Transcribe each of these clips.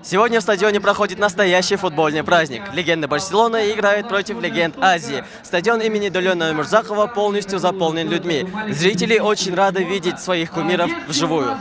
Сегодня в стадионе проходит настоящий футбольный праздник. Легенды Барселоны играют против легенд Азии. Стадион имени Долена Мурзакова полностью заполнен людьми. Зрители очень рады видеть своих кумиров вживую.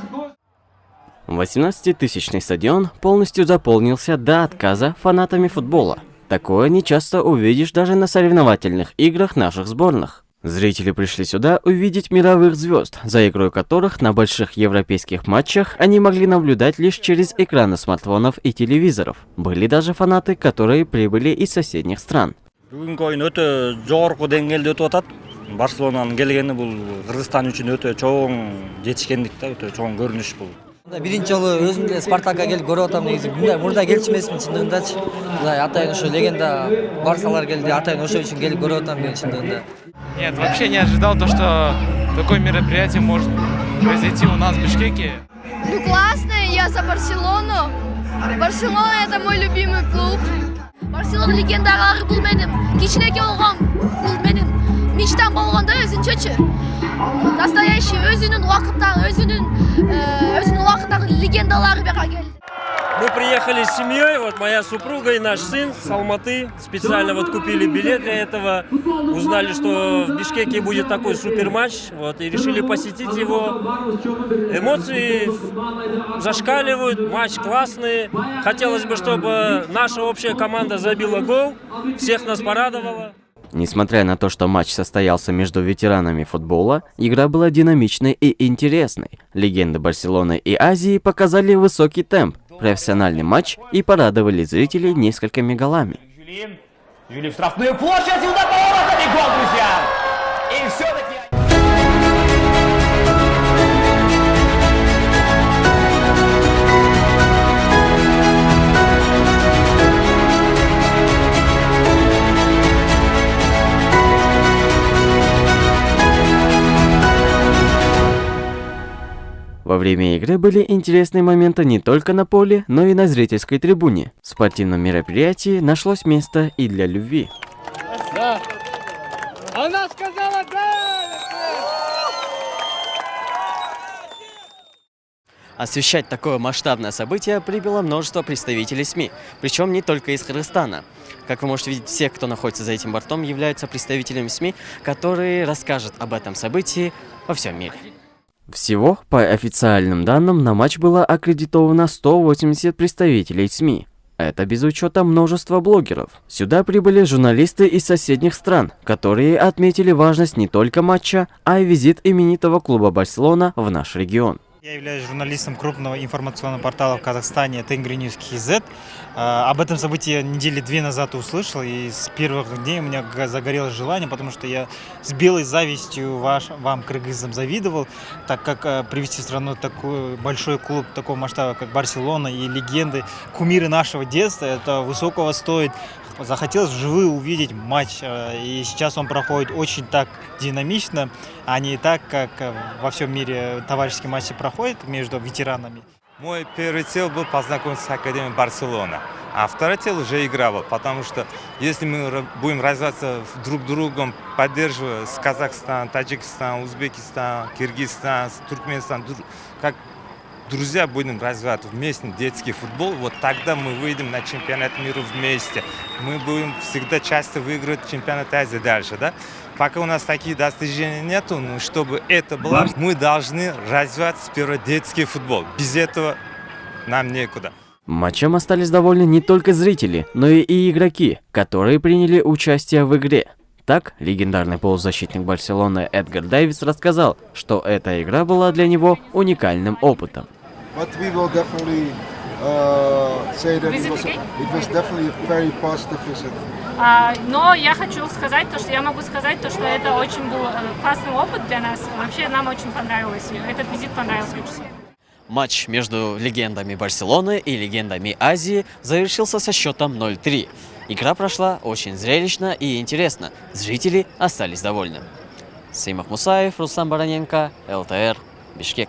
18-тысячный стадион полностью заполнился до отказа фанатами футбола. Такое не часто увидишь даже на соревновательных играх наших сборных. Зрители пришли сюда увидеть мировых звезд, за игрой которых на больших европейских матчах они могли наблюдать лишь через экраны смартфонов и телевизоров. Были даже фанаты, которые прибыли из соседних стран. Барселонаның келгені бұл Қырғызстан үшін өте чоң жетишкендик да, өте чоң көрүнүш бұл. Биринчи жолу өзүм деле Спартакка келип көрүп атам, негизи мурда келчү эмесмин чындыгындачы. Атайын ошо легенда барсалар келди, атайын ошо үчүн келип көрүп атам мен чындыгында. Нет, вообще не ожидал то, что такое мероприятие может произойти у нас в Бишкеке. Ну классно, я за Барселону. Барселона — это мой любимый клуб. Барселона легендарары бул менин кичинекей болгон, бул менин мечтам болгондо өзүнчөчү. Настоящий өзүнүн убакыттагы легендалары бияка келди. Мы приехали с семьей, вот моя супруга и наш сын с Алматы. Специально вот купили билет для этого. Узнали, что в Бишкеке будет такой суперматч, вот, и решили посетить его. Эмоции зашкаливают, матч классный. Хотелось бы, чтобы наша общая команда забила гол, всех нас порадовала. Несмотря на то, что матч состоялся между ветеранами футбола, игра была динамичной и интересной. Легенды Барселоны и Азии показали высокий темп, профессиональный матч и порадовали зрителей несколькими голами. Жюли в штрафную площадь, удар поворотом и гол, друзья! И все-таки... Во время игры были интересные моменты не только на поле, но и на зрительской трибуне. В спортивном мероприятии нашлось место и для любви. Да. Она сказала да! Освещать такое масштабное событие прибыло множество представителей СМИ, причем не только из Кыргызстана. Как вы можете видеть, все, кто находится за этим бортом, являются представителями СМИ, которые расскажут об этом событии во всем мире. Всего, по официальным данным, на матч было аккредитовано 180 представителей СМИ. Это без учета множества блогеров. Сюда прибыли журналисты из соседних стран, которые отметили важность не только матча, а и визит именитого клуба Барселона в наш регион. Я являюсь журналистом крупного информационного портала в Казахстане Тенгриньюз.kz. Об этом событии я недели 2 назад услышал, и с первых дней у меня загорелось желание, потому что я с белой завистью вам, кыргызам, завидовал, так как привести в страну такой большой клуб такого масштаба, как Барселона, и легенды, кумиры нашего детства, это высокого стоит. Захотелось вживую увидеть матч, и сейчас он проходит очень так динамично, а не так, как во всем мире товарищеские матчи проходят между ветеранами. Мой первый цел был познакомиться с Академией Барселона, а второй цел уже игра был, потому что если мы будем развиваться друг другом, поддерживая с Казахстан, Таджикистан, Узбекистан, Киргизстан, Туркменистан, как друзья будем развивать вместе детский футбол, вот тогда мы выйдем на чемпионат мира вместе. Мы будем всегда часто выигрывать чемпионат Азии дальше, да? Пока у нас такие достижения нету, но чтобы это было, мы должны развивать сперва детский футбол. Без этого нам некуда. Матчем остались довольны не только зрители, но и игроки, которые приняли участие в игре. Так, легендарный полузащитник Барселоны Эдгар Дэвис рассказал, что эта игра была для него уникальным опытом. Но я хочу сказать, что я могу сказать, что это очень был классный опыт для нас. Вообще нам очень понравилось. Этот визит понравился очень сильно. Матч между легендами Барселоны и легендами Азии завершился со счетом 0-3. Игра прошла очень зрелищно и интересно. Зрители остались довольны. Сеймах Мусаев, Руслан Бараненко, ЛТР, Бишкек.